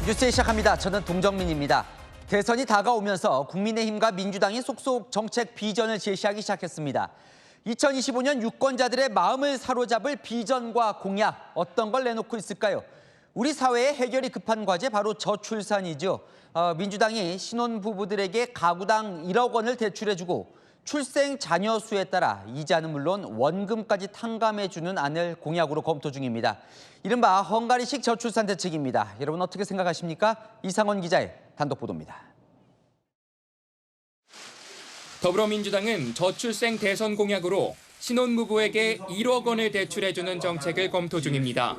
뉴스 시작합니다. 저는 동정민입니다. 대선이 다가오면서 국민의힘과 민주당이 속속 정책 비전을 제시하기 시작했습니다. 2025년 유권자들의 마음을 사로잡을 비전과 공약, 어떤 걸 내놓고 있을까요? 우리 사회의 해결이 급한 과제 바로 저출산이죠. 민주당이 신혼부부들에게 가구당 1억 원을 대출해주고 출생 자녀 수에 따라 이자는 물론 원금까지 탕감해주는 안을 공약으로 검토 중입니다. 이른바 헝가리식 저출산 대책입니다. 여러분 어떻게 생각하십니까? 이상원 기자의 단독 보도입니다. 더불어민주당은 저출생 대선 공약으로 신혼부부에게 1억 원을 대출해주는 정책을 검토 중입니다.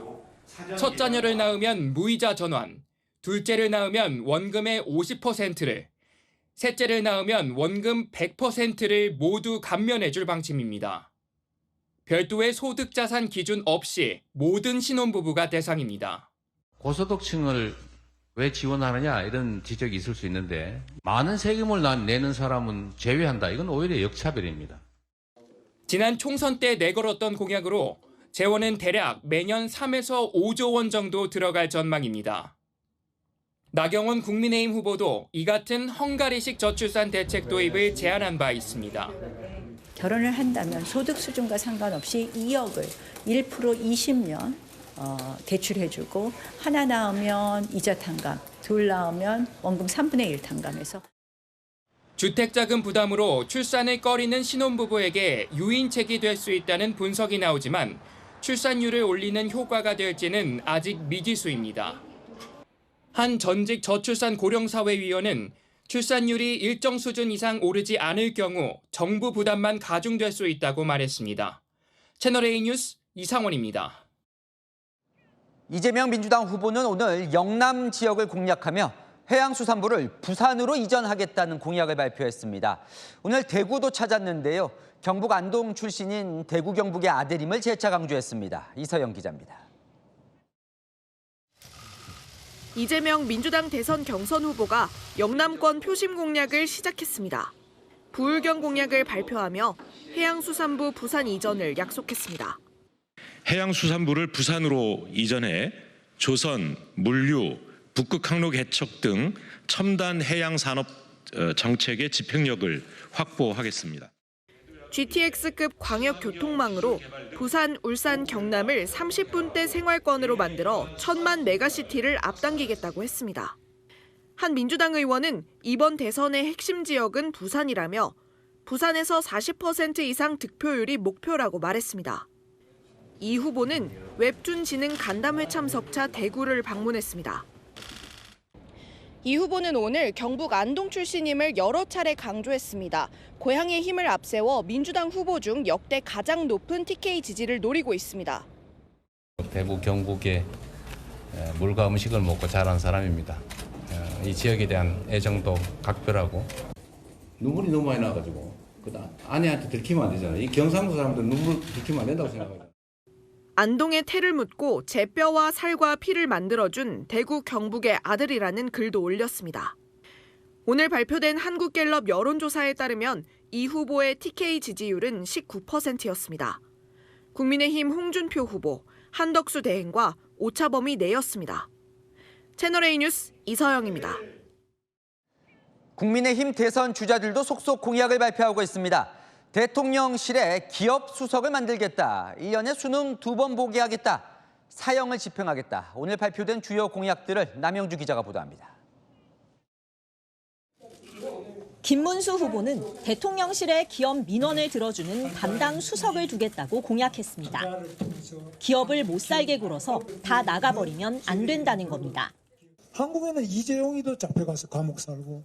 첫 자녀를 낳으면 무이자 전환, 둘째를 낳으면 원금의 50%를, 셋째를 낳으면 원금 100%를 모두 감면해줄 방침입니다. 별도의 소득자산 기준 없이 모든 신혼부부가 대상입니다. 고소득층을 왜 지원하느냐 이런 지적이 있을 수 있는데 많은 세금을 내는 사람은 제외한다. 이건 오히려 역차별입니다. 지난 총선 때 내걸었던 공약으로 재원은 대략 매년 3에서 5조 원 정도 들어갈 전망입니다. 나경원 국민의힘 후보도 이 같은 헝가리식 저출산 대책 도입을 제안한 바 있습니다. 결혼을 한다면 소득 수준과 상관없이 2억을 1% 20년 대출해주고 하나 낳으면 이자 탕감, 둘 낳으면 원금 3분의 1 탕감해서. 주택자금 부담으로 출산을 꺼리는 신혼부부에게 유인책이 될 수 있다는 분석이 나오지만 출산율을 올리는 효과가 될지는 아직 미지수입니다. 한 전직 저출산 고령사회위원은 출산율이 일정 수준 이상 오르지 않을 경우 정부 부담만 가중될 수 있다고 말했습니다. 채널A 뉴스 이상원입니다. 이재명 민주당 후보는 오늘 영남 지역을 공략하며 해양수산부를 부산으로 이전하겠다는 공약을 발표했습니다. 오늘 대구도 찾았는데요. 경북 안동 출신인 대구 경북의 아들임을 재차 강조했습니다. 이서영 기자입니다. 이재명 민주당 대선 경선 후보가 영남권 표심 공약을 시작했습니다. 부울경 공약을 발표하며 해양수산부 부산 이전을 약속했습니다. 해양수산부를 부산으로 이전해 조선, 물류, 북극 항로 개척 등 첨단 해양산업 정책의 집행력을 확보하겠습니다. GTX급 광역교통망으로 부산, 울산, 경남을 30분대 생활권으로 만들어 1000만 메가시티를 앞당기겠다고 했습니다. 한 민주당 의원은 이번 대선의 핵심 지역은 부산이라며 부산에서 40% 이상 득표율이 목표라고 말했습니다. 이 후보는 웹툰 지능 간담회 참석차 대구를 방문했습니다. 이 후보는 오늘 경북 안동 출신임을 여러 차례 강조했습니다. 고향의 힘을 앞세워 민주당 후보 중 역대 가장 높은 TK 지지를 노리고 있습니다. 대구 경북의 물과 음식을 먹고 자란 사람입니다. 이 지역에 대한 애정도 각별하고 눈물이 너무 많이 나가지고 아내한테 들키면 안 되잖아요. 이 경상도 사람들 눈물 들키면 안 된다고 생각해요. 안동에 태를 묻고 제 뼈와 살과 피를 만들어준 대구 경북의 아들이라는 글도 올렸습니다. 오늘 발표된 한국갤럽 여론조사에 따르면 이 후보의 TK 지지율은 19%였습니다. 국민의힘 홍준표 후보, 한덕수 대행과 오차범위 내였습니다. 채널A 뉴스 이서영입니다. 국민의힘 대선 주자들도 속속 공약을 발표하고 있습니다. 대통령실에 기업 수석을 만들겠다. 1년에 수능 2번 보게 하겠다. 사형을 집행하겠다. 오늘 발표된 주요 공약들을 남영주 기자가 보도합니다. 김문수 후보는 대통령실에 기업 민원을 들어주는 담당 수석을 두겠다고 공약했습니다. 기업을 못 살게 굴어서 다 나가버리면 안 된다는 겁니다. 한국에는 이재용이도 잡혀가서 감옥 살고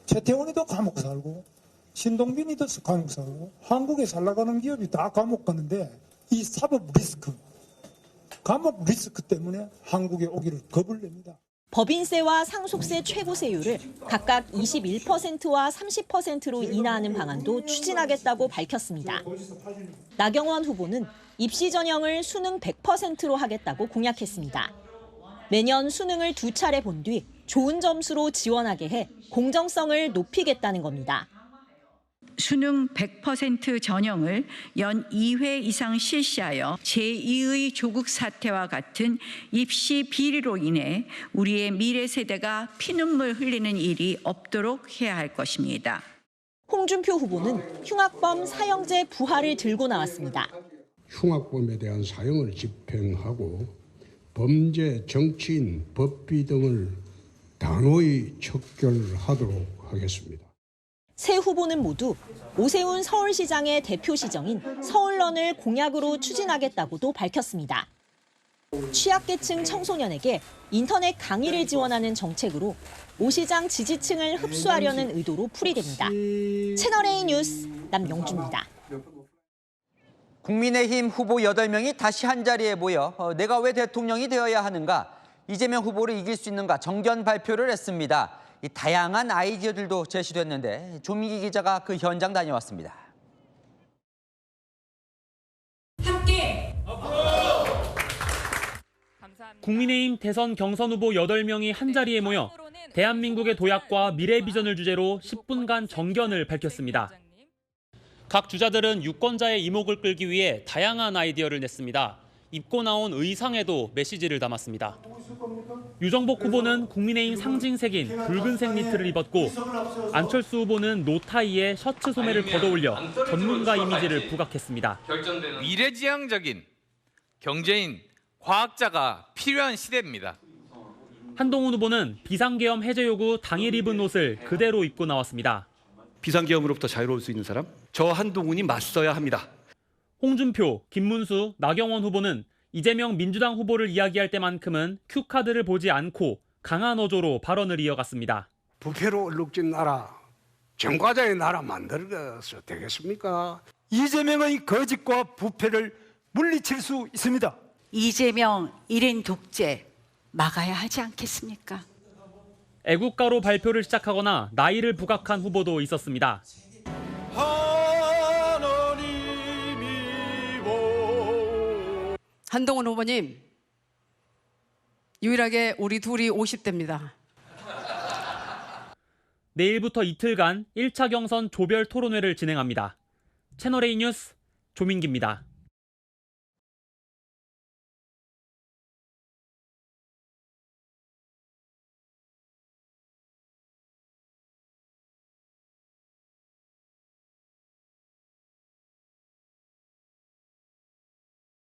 최태원이도 감옥 살고 신동빈이도 감옥 살고 한국에 잘 나가는 기업이 다 감옥 가는데 이 사법 리스크, 감옥 리스크 때문에 한국에 오기를 겁을 냅니다. 법인세와 상속세 최고세율을 각각 21%와 30%로 인하하는 방안도 추진하겠다고 밝혔습니다. 나경원 후보는 입시 전형을 수능 100%로 하겠다고 공약했습니다. 매년 수능을 2차례 본 뒤 좋은 점수로 지원하게 해 공정성을 높이겠다는 겁니다. 수능 100% 전형을 연 2회 이상 실시하여 제2의 조국 사태와 같은 입시 비리로 인해 우리의 미래 세대가 피눈물 흘리는 일이 없도록 해야 할 것입니다. 홍준표 후보는 흉악범 사형제 부활을 들고 나왔습니다. 흉악범에 대한 사형을 집행하고 범죄, 정치인, 법비 등을 단호히 척결하도록 하겠습니다. 세 후보는 모두 오세훈 서울시장의 대표 시정인 서울런을 공약으로 추진하겠다고도 밝혔습니다. 취약계층 청소년에게 인터넷 강의를 지원하는 정책으로 오 시장 지지층을 흡수하려는 의도로 풀이됩니다. 채널A 뉴스 남영주입니다. 국민의힘 후보 8명이 다시 한자리에 모여 내가 왜 대통령이 되어야 하는가, 이재명 후보를 이길 수 있는가 정견 발표를 했습니다. 이 다양한 아이디어들도 제시됐는데 조민기 기자가 그 현장 다녀왔습니다. 국민의힘 대선 경선 후보 8명이 한자리에 모여 대한민국의 도약과 미래 비전을 주제로 10분간 정견을 밝혔습니다. 각 주자들은 유권자의 이목을 끌기 위해 다양한 아이디어를 냈습니다. 입고 나온 의상에도 메시지를 담았습니다. 유정복 후보는 국민의힘 상징색인 붉은색 니트를 입었고, 안철수 후보는 노타이에 셔츠 소매를 걷어올려 전문가 이미지를 부각했습니다. 미래지향적인 경제인, 과학자가 필요한 시대입니다. 한동훈 후보는 비상계엄 해제 요구 당일 입은 옷을 그대로 입고 나왔습니다. 비상계엄으로부터 자유로울 수 있는 사람? 저 한동훈이 맞서야 합니다. 홍준표, 김문수, 나경원 후보는 이재명 민주당 후보를 이야기할 때만큼은 큐카드를 보지 않고 강한 어조로 발언을 이어갔습니다. 부패로 얼룩진 나라, 정과자의 나라 만들어서 되겠습니까? 이재명의 거짓과 부패를 물리칠 수 있습니다. 이재명 1인 독재 막아야 하지 않겠습니까? 애국가로 발표를 시작하거나 나이를 부각한 후보도 있었습니다. 한동훈 후보님, 유일하게 우리 둘이 50대입니다. 내일부터 이틀간 1차 경선 조별 토론회를 진행합니다. 채널A 뉴스 조민기입니다.